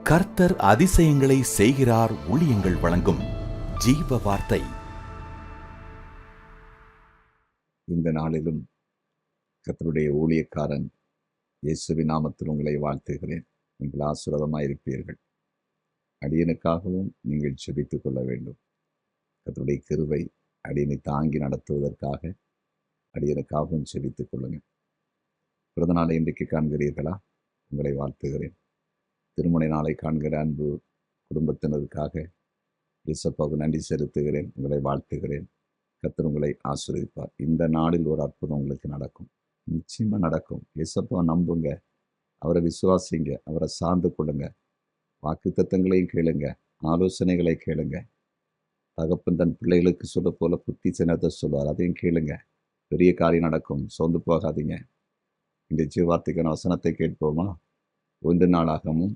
கர்த்தர் அதிசயங்களை செய்கிறார். ஊழியங்கள் வழங்கும் ஜீவ வார்த்தை. இந்த நாளிலும் கர்த்தருடைய ஊழியக்காரன் இயேசுவின் நாமத்தில் உங்களை வாழ்த்துகிறேன். நீங்கள் ஆசீர்வாதமாயிருப்பீர்கள். அடியனுக்காகவும் நீங்கள் ஜெபித்துக் கொள்ள வேண்டும். கர்த்தருடைய கிருபை அடியனை தாங்கி நடத்துவதற்காக அடியனுக்காகவும் ஜெபித்துக் கொள்ளுங்கள். பிறந்த நாளை இன்றைக்கு காண்கிறீர்களா? உங்களை வாழ்த்துகிறேன். திருமண நாளை காண்கிற அன்பு குடும்பத்தினருக்காக இயேசப்பாவுக்கு நன்றி செலுத்துகிறேன். உங்களை வாழ்த்துகிறேன். கர்த்தர் உங்களை ஆசீர்வதிப்பார். இந்த நாளில் ஒரு அற்புதம் உங்களுக்கு நடக்கும். நிச்சயமாக நடக்கும். இயேசப்பாவை நம்புங்க, அவரை விசுவாசிங்க, அவரை சார்ந்து கொள்ளுங்க. வாக்குத்தத்தங்களையும் கேளுங்க, ஆலோசனைகளை கேளுங்க. தகப்பன் தன் பிள்ளைகளுக்கு சொல்ல போல புத்தி சின்னத்தை சொல்வார், அதையும் கேளுங்க. பெரிய காரியம் நடக்கும். சோர்ந்து போகாதீங்க. இந்த ஜீவார்த்தைக்கான வசனத்தை கேட்போமா? 1 நாளாகமும்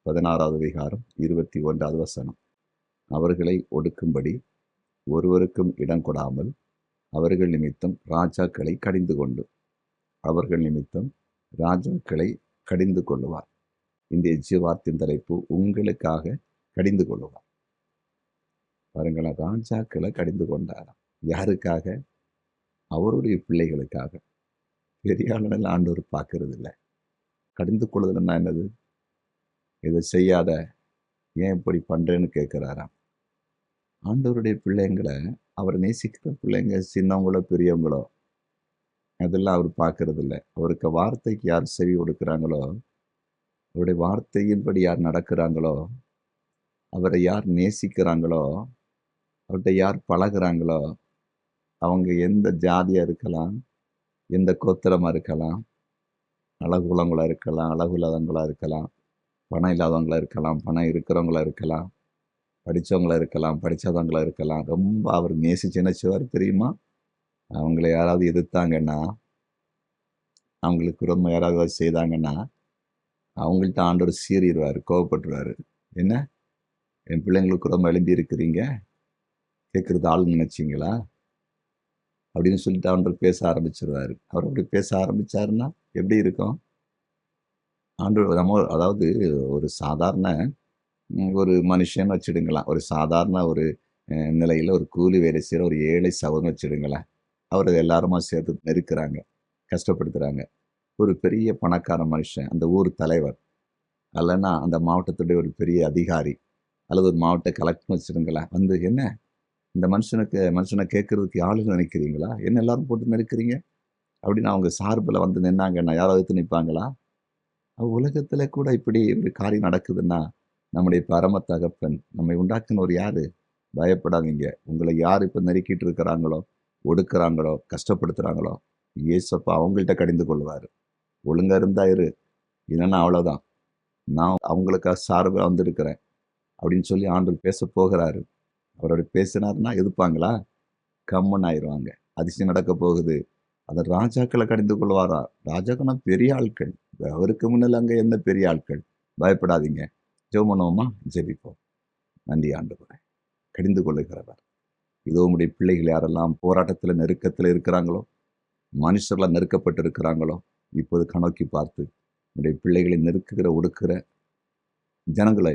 16வது அதிகாரம் 21வது வசனம். அவர்களை ஒடுக்கும்படி ஒருவருக்கும் இடம் கொடாமல் அவர்கள் நிமித்தம் ராஜாக்களை கடிந்து கொண்டு அவர்கள் நிமித்தம் ராஜாக்களை கடிந்து கொள்ளுவார். இந்த ஜீவார்த்தின் தலைப்பு உங்களுக்காக கடிந்து கொள்ளுவார். பாருங்களேன், ராஜாக்களை கடிந்து கொண்டாராம். யாருக்காக? அவருடைய பிள்ளைகளுக்காக. பெரிய ஆளுநர் ஆண்டவர் பார்க்கறது இல்லை. கடிந்து கொள்ளுதல்னா என்னது? இதை செய்யாத, ஏன் இப்படி பண்றேன்னு கேட்கிறாராம். ஆண்டவருடைய பிள்ளைங்களை, அவரை நேசிக்கிற பிள்ளைங்க, சின்னவங்களோ பெரியவங்களோ, அதெல்லாம் அவர் பார்க்கறது இல்லை. அவருக்கு வார்த்தைக்கு யார் செவி கொடுக்குறாங்களோ, அவருடைய வார்த்தையின்படி யார் நடக்கிறாங்களோ, அவரை யார் நேசிக்கிறாங்களோ, அவர்கிட்ட யார் பழகுறாங்களோ, அவங்க எந்த ஜாதியா இருக்கலாம், எந்த கோத்திரமா இருக்கலாம், அழகுள்ளவங்களா இருக்கலாம், அழகு இல்லாதவங்களா இருக்கலாம், பணம் இல்லாதவங்களா இருக்கலாம், பணம் இருக்கிறவங்களா இருக்கலாம், படித்தவங்களா இருக்கலாம், படிக்காதவங்களா இருக்கலாம். ரொம்ப அவர் நேசிச்சு என்ன செய்வார் தெரியுமா? அவங்கள யாராவது எதிர்த்தாங்கன்னா, அவங்களுக்கு ரொம்ப யாராவது செய்தாங்கன்னா, அவங்கள்ட்ட ஆண்டவர் சீறிடுவார், கோவப்பட்டுருவார். என்ன, என் பிள்ளைங்களுக்கு ரொம்ப எழும்பி இருக்கிறீங்க, கேட்குறது ஆள் நினைச்சிங்களா அப்படின்னு சொல்லிட்டு ஆண்டவர் பேச ஆரம்பிச்சிருவார். அவர் அப்படி பேச ஆரம்பிச்சாருன்னா எப்படி இருக்கும்? ஆண்டவர் நம்ம, அதாவது ஒரு சாதாரண ஒரு மனுஷன் வச்சுடுங்களேன், ஒரு சாதாரண ஒரு நிலையில் ஒரு கூலி வேலை செய்கிற ஒரு ஏழை சகோதரன் வச்சுடுங்களேன். அவர் எல்லாருமா சேர்த்து நெருக்கிறாங்க, கஷ்டப்படுத்துகிறாங்க. ஒரு பெரிய பணக்கார மனுஷன், அந்த ஊர் தலைவர், அல்லைன்னா அந்த மாவட்டத்துடைய ஒரு பெரிய அதிகாரி அல்லது ஒரு மாவட்ட கலெக்டர் வச்சுடுங்களேன், வந்து என்ன இந்த மனுஷனை கேட்கறதுக்கு ஆளுங்க நினைக்கிறீங்களா, என்ன எல்லாரும் போட்டு நெருக்கிறீங்க அப்படின்னு அவங்க சார்பில் வந்து நின்னாங்கன்னா யாராவது எடுத்து நிற்பாங்களா? உலகத்தில் கூட இப்படி ஒரு காரியம் நடக்குதுன்னா, நம்முடைய பரம தகப்பன் நம்மை உண்டாக்குனவர் யாரு? பயப்படாதீங்க. உங்களை யார் இப்போ நெருக்கிட்டு இருக்கிறாங்களோ, ஒடுக்குறாங்களோ, கஷ்டப்படுத்துகிறாங்களோ, இயேசப்பா அவங்கள்ட்ட கடிந்து கொள்வார். ஒழுங்கா இருந்தா இரு, இல்லைன்னா அவ்வளோதான், நான் அவங்களுக்காக சார்பில் வந்திருக்கிறேன் அப்படின்னு சொல்லி ஆண்டவர் பேச போகிறாரு. அவரோட பேசினார்னா எதிர்ப்பாங்களா? கம்மன் ஆயிடுவாங்க. அதிசயம் நடக்க போகுது. அதை ராஜாக்களை கடிந்து கொள்வாரா? ராஜாக்கள்னா பெரிய ஆட்கள். அவருக்கு முன்னால் அங்கே என்ன பெரிய ஆட்கள்? பயப்படாதீங்க. ஜெபம் பண்ணுவோமா? ஜெபிப்போம். நன்றி ஆண்டவரே, கடிந்து கொள்ளுகிறவர். இதோ உம்முடைய பிள்ளைகள் யாரெல்லாம் போராட்டத்தில் நெருக்கத்தில் இருக்கிறாங்களோ, மனுஷர்களால் நெருக்கப்பட்டு இருக்கிறாங்களோ, இப்போது கணக்கி பார்த்து உடைய பிள்ளைகளை நெருக்குகிற ஒடுக்குகிற ஜனங்களை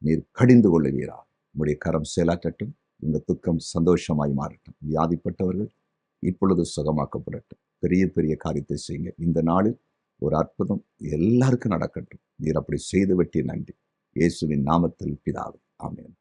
நீர் கடிந்து கொள்ளுவீரா. உடைய கரம் செயலாற்றட்டும். இந்த துக்கம் சந்தோஷமாய் மாறட்டும். வியாதிப்பட்டவர்கள் இப்பொழுது சுகமாக்கப்படட்டும். பெரிய பெரிய காரியத்தை செய்யுங்க. இந்த நாளில் ஒரு அற்புதம் எல்லாருக்கும் நடக்கட்டும். நீர் அப்படி செய்து வெட்டி நன்றி. இயேசுவின் நாமத்தில் பிதாவே, ஆமென்.